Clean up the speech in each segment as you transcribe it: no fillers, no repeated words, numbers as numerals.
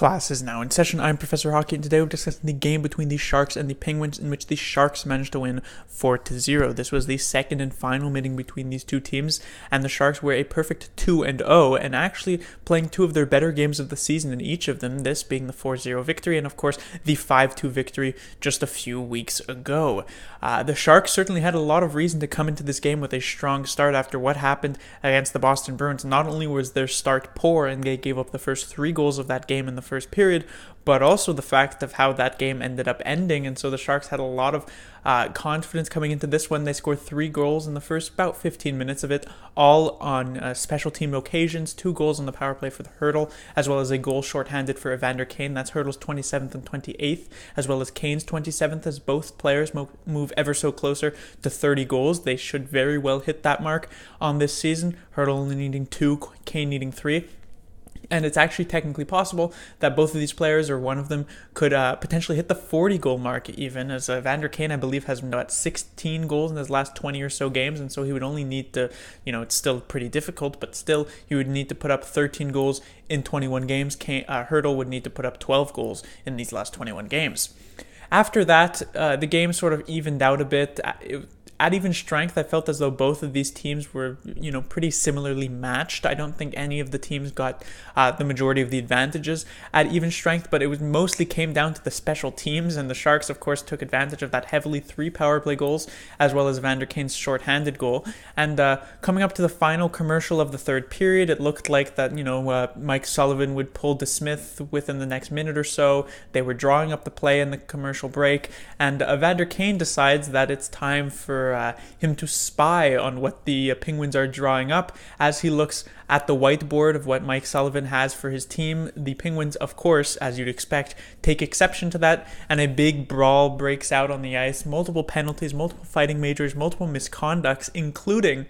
Class is now in session. I'm Professor Hockey, and today we're discussing the game between the Sharks and the Penguins, in which the Sharks managed to win 4-0. This was the second and final meeting between these two teams, and the Sharks were a perfect 2-0, and actually playing two of their better games of the season in each of them, this being the 4-0 victory, and of course the 5-2 victory just a few weeks ago. The Sharks certainly had a lot of reason to come into this game with a strong start after what happened against the Boston Bruins. Not only was their start poor, and they gave up the first 3 goals of that game in the first period, but also the fact of how that game ended up ending. And so the Sharks had a lot of confidence coming into this one. They scored 3 goals in the first about 15 minutes of it, all on special team occasions. 2 goals on the power play for the Hurdle, as well as a goal shorthanded for Evander Kane. That's Hurdle's 27th and 28th, as well as Kane's 27th, as both players move ever so closer to 30 goals. They should very well hit that mark on this season. Hurdle only needing 2, Kane needing 3. And it's actually technically possible that both of these players, or one of them, could potentially hit the 40-goal mark even, as Evander Kane, I believe, has about 16 goals in his last 20 or so games, and so he would only need to, it's still pretty difficult, but still, he would need to put up 13 goals in 21 games. Hurdle would need to put up 12 goals in these last 21 games. After that, the game sort of evened out a bit. At even strength, I felt as though both of these teams were, pretty similarly matched. I don't think any of the teams got the majority of the advantages at even strength, but it was mostly came down to the special teams, and the Sharks, of course, took advantage of that heavily. 3 power play goals, as well as Evander Kane's shorthanded goal. And coming up to the final commercial of the third period, it looked like that, Mike Sullivan would pull DeSmith within the next minute or so. They were drawing up the play in the commercial break, and Evander Kane decides that it's time for him to spy on what the Penguins are drawing up. As he looks at the whiteboard of what Mike Sullivan has for his team, the Penguins, of course, as you'd expect, take exception to that, and a big brawl breaks out on the ice. Multiple penalties, multiple fighting majors, multiple misconducts, including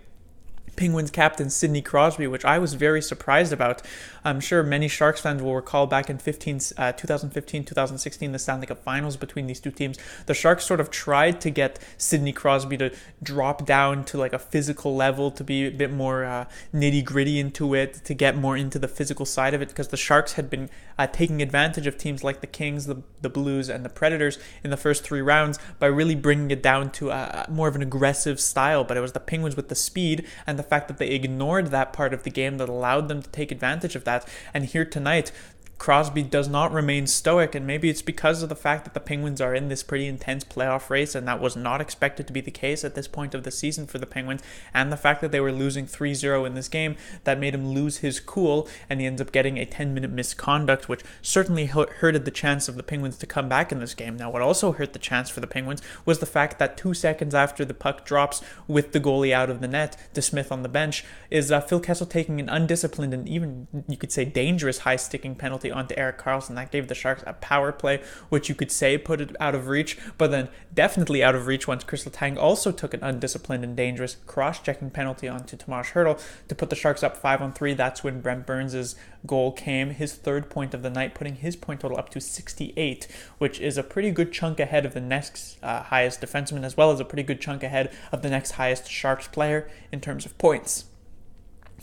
Penguins captain Sidney Crosby, which I was very surprised about. I'm sure many Sharks fans will recall back in 2015-2016, the Stanley Cup Finals between these two teams. The Sharks sort of tried to get Sidney Crosby to drop down to like a physical level, to be a bit more nitty-gritty into it, to get more into the physical side of it, because the Sharks had been taking advantage of teams like the Kings, the Blues, and the Predators in the first 3 rounds by really bringing it down to more of an aggressive style. But it was the Penguins with the speed and the fact that they ignored that part of the game that allowed them to take advantage of that. And here tonight, Crosby does not remain stoic, and maybe it's because of the fact that the Penguins are in this pretty intense playoff race, and that was not expected to be the case at this point of the season for the Penguins, and the fact that they were losing 3-0 in this game that made him lose his cool, and he ends up getting a 10-minute misconduct, which certainly hurted the chance of the Penguins to come back in this game. Now, what also hurt the chance for the Penguins was the fact that 2 seconds after the puck drops with the goalie out of the net, DeSmith on the bench, is Phil Kessel taking an undisciplined and even, you could say, dangerous high-sticking penalty onto Erik Karlsson. That gave the Sharks a power play, which you could say put it out of reach, but then definitely out of reach once Chris Letang also took an undisciplined and dangerous cross-checking penalty onto Tomas Hurdle to put the Sharks up 5-3. That's when Brent Burns' goal came, his 3rd point of the night, putting his point total up to 68, which is a pretty good chunk ahead of the next highest defenseman, as well as a pretty good chunk ahead of the next highest Sharks player in terms of points.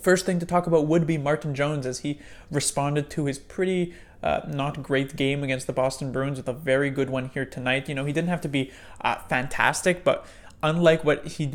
First thing to talk about would be Martin Jones, as he responded to his pretty not great game against the Boston Bruins with a very good one here tonight. He didn't have to be fantastic, but unlike what he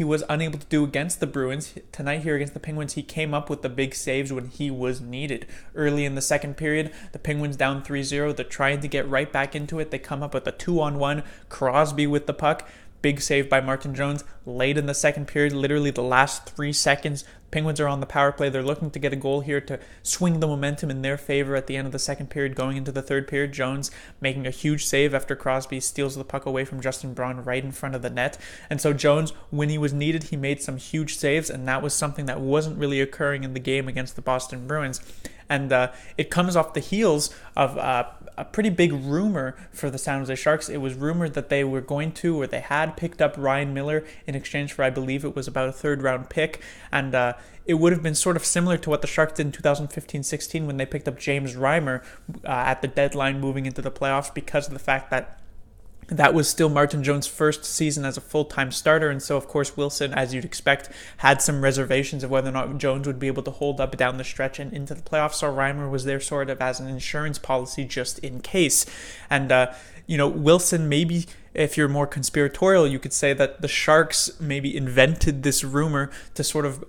was unable to do against the Bruins, tonight here against the Penguins, he came up with the big saves when he was needed. Early in the second period, the Penguins down 3-0. They're trying to get right back into it. They come up with a 2-on-1, Crosby with the puck. Big save by Martin Jones. Late in the second period, literally the last 3 seconds, Penguins are on the power play. They're looking to get a goal here to swing the momentum in their favor at the end of the second period, going into the third period. Jones making a huge save after Crosby steals the puck away from Justin Braun right in front of the net. And so Jones, when he was needed, he made some huge saves, and that was something that wasn't really occurring in the game against the Boston Bruins. And it comes off the heels of a pretty big rumor for the San Jose Sharks. It was rumored that they were going to, or they had picked up Ryan Miller in exchange for, I believe it was about a 3rd-round pick. And it would have been sort of similar to what the Sharks did in 2015-16 when they picked up James Reimer at the deadline moving into the playoffs, because of the fact that That was still Martin Jones' first season as a full-time starter, and so of course Wilson, as you'd expect, had some reservations of whether or not Jones would be able to hold up down the stretch and into the playoffs, so Reimer was there sort of as an insurance policy just in case. And Wilson, maybe if you're more conspiratorial, you could say that the Sharks maybe invented this rumor to sort of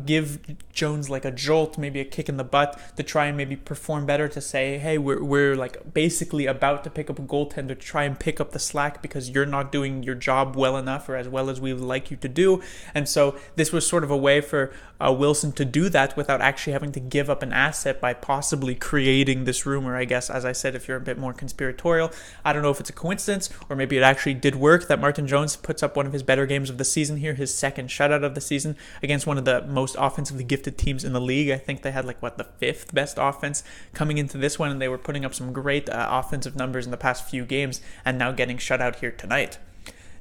give Jones like a jolt, maybe a kick in the butt, to try and maybe perform better, to say, hey, we're like basically about to pick up a goaltender to try and pick up the slack because you're not doing your job well enough or as well as we would like you to do. And so this was sort of a way for Wilson to do that without actually having to give up an asset by possibly creating this rumor, I guess. As I said, if you're a bit more conspiratorial, I don't know if it's a coincidence or maybe it actually did work that Martin Jones puts up one of his better games of the season here, his second shutout of the season against one of the most offensively gifted teams in the league. I think they had the fifth best offense coming into this one, and they were putting up some great offensive numbers in the past few games and now getting shut out here tonight.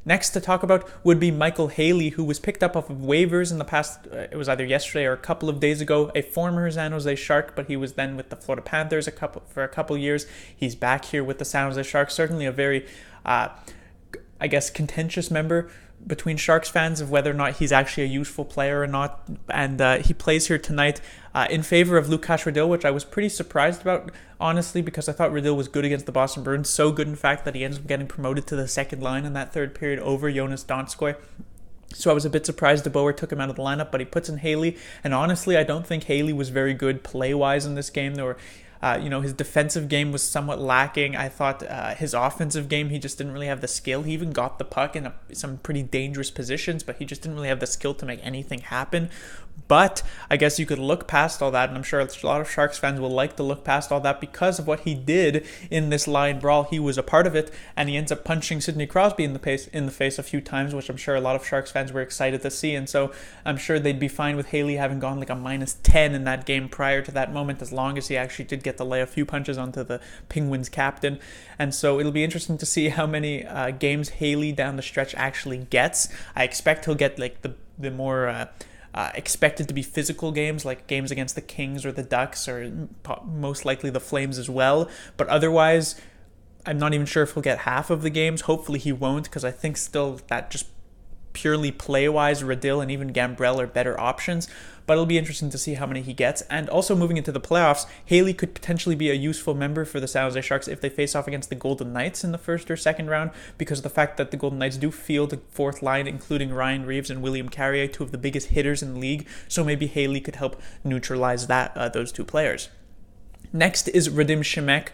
Next to talk about would be Michael Haley, who was picked up off of waivers in the past, it was either yesterday or a couple of days ago, a former San Jose Shark, but he was then with the Florida Panthers for a couple years. He's back here with the San Jose Sharks, certainly a very, contentious member between Sharks fans of whether or not he's actually a useful player or not, and he plays here tonight in favor of Lukáš Radil, which I was pretty surprised about, honestly, because I thought Radil was good against the Boston Bruins, so good in fact that he ends up getting promoted to the second line in that third period over Jonas Donskoy. So I was a bit surprised DeBoer took him out of the lineup, but he puts in Haley, and honestly I don't think Haley was very good play-wise in this game. There were his defensive game was somewhat lacking. I thought his offensive game, he just didn't really have the skill. He even got the puck in some pretty dangerous positions, but he just didn't really have the skill to make anything happen. But I guess you could look past all that, and I'm sure a lot of Sharks fans will like to look past all that because of what he did in this line brawl. He was a part of it, and he ends up punching Sidney Crosby in the face a few times, which I'm sure a lot of Sharks fans were excited to see. And so I'm sure they'd be fine with Haley having gone like a -10 in that game prior to that moment, as long as he actually did get to lay a few punches onto the Penguins captain. And so it'll be interesting to see how many games Haley down the stretch actually gets. I expect he'll get like the more expected to be physical games, like games against the Kings or the Ducks, or most likely the Flames as well. But otherwise, I'm not even sure if he'll get half of the games. Hopefully he won't, because I think still that just purely play-wise, Radil and even Gambrell are better options. But it'll be interesting to see how many he gets. And also moving into the playoffs, Haley could potentially be a useful member for the San Jose Sharks if they face off against the Golden Knights in the first or second round, because of the fact that the Golden Knights do field a fourth line, including Ryan Reeves and William Carrier, two of the biggest hitters in the league. So maybe Haley could help neutralize those two players. Next is Radim Šimek.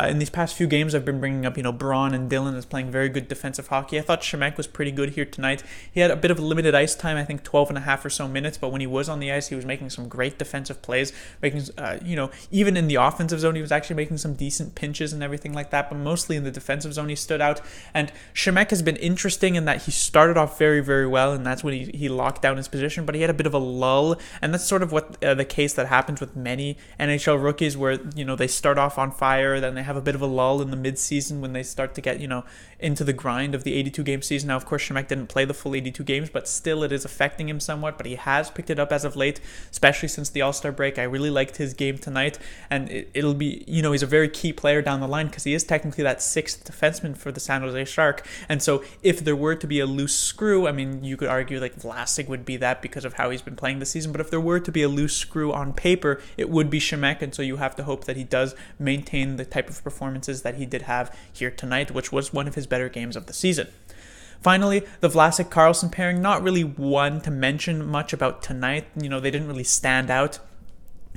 In these past few games, I've been bringing up, Braun and Dillon as playing very good defensive hockey. I thought Šimek was pretty good here tonight. He had a bit of limited ice time, I think 12 and a half or so minutes, but when he was on the ice, he was making some great defensive plays, making, even in the offensive zone, he was actually making some decent pinches and everything like that, but mostly in the defensive zone, he stood out. And Šimek has been interesting in that he started off very, very well, and that's when he locked down his position, but he had a bit of a lull, and that's sort of what the case that happens with many NHL rookies, where they start off on fire, then they have a bit of a lull in the mid-season when they start to get into the grind of the 82 game season. Now of course Šimek didn't play the full 82 games, but still it is affecting him somewhat, but he has picked it up as of late, especially since the All-Star break. I really liked his game tonight, and it'll be he's a very key player down the line because he is technically that sixth defenseman for the San Jose Shark. And so if there were to be a loose screw, I mean, you could argue like Vlasic would be that because of how he's been playing this season, but if there were to be a loose screw on paper, it would be Šimek, and so you have to hope that he does maintain the type of performances that he did have here tonight, which was one of his better games of the season. Finally, the Vlasic-Karlsson pairing, not really one to mention much about tonight. They didn't really stand out.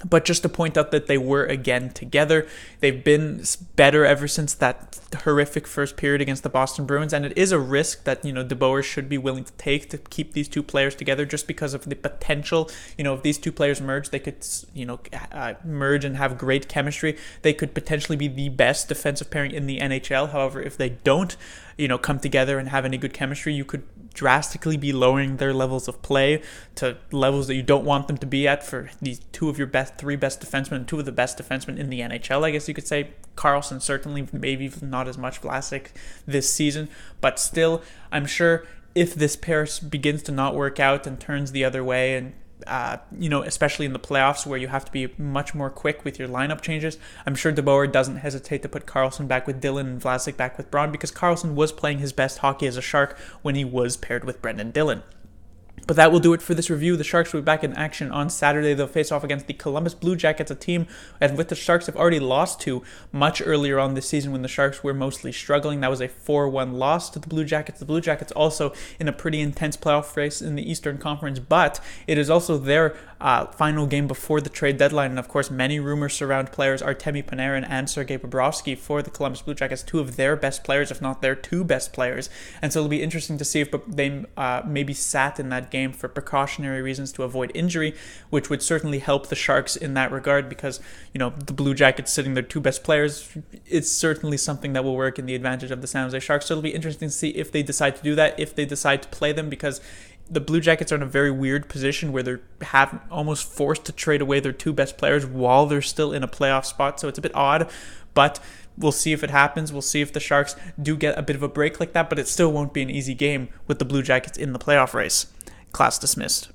But just to point out that they were again together. They've been better ever since that horrific first period against the Boston Bruins, and it is a risk that DeBoer should be willing to take to keep these two players together, just because of the potential. If these two players merge, they could merge and have great chemistry. They could potentially be the best defensive pairing in the NHL. However, if they don't come together and have any good chemistry, you could drastically be lowering their levels of play to levels that you don't want them to be at for these two of your three best defensemen and two of the best defensemen in the NHL, I guess you could say. Karlsson certainly, maybe not as much Vlasic this season, but still, I'm sure if this pair begins to not work out and turns the other way and especially in the playoffs where you have to be much more quick with your lineup changes. I'm sure DeBoer doesn't hesitate to put Karlsson back with Dillon and Vlasic back with Braun, because Karlsson was playing his best hockey as a Shark when he was paired with Brendan Dillon. But that will do it for this review. The Sharks will be back in action on Saturday. They'll face off against the Columbus Blue Jackets, a team and with the Sharks have already lost to much earlier on this season when the Sharks were mostly struggling. That was a 4-1 loss to the Blue Jackets. The Blue Jackets also in a pretty intense playoff race in the Eastern Conference, but it is also their final game before the trade deadline. And of course, many rumors surround players Artemi Panarin and Sergei Bobrovsky for the Columbus Blue Jackets, two of their best players, if not their two best players. And so it'll be interesting to see if they maybe sat in that game for precautionary reasons to avoid injury, which would certainly help the Sharks in that regard, because the Blue Jackets sitting their two best players, it's certainly something that will work in the advantage of the San Jose Sharks. So it'll be interesting to see if they decide to do that, if they decide to play them, because the Blue Jackets are in a very weird position where they're almost forced to trade away their two best players while they're still in a playoff spot. So it's a bit odd, but we'll see if it happens. We'll see if the Sharks do get a bit of a break like that, but it still won't be an easy game with the Blue Jackets in the playoff race. Class dismissed.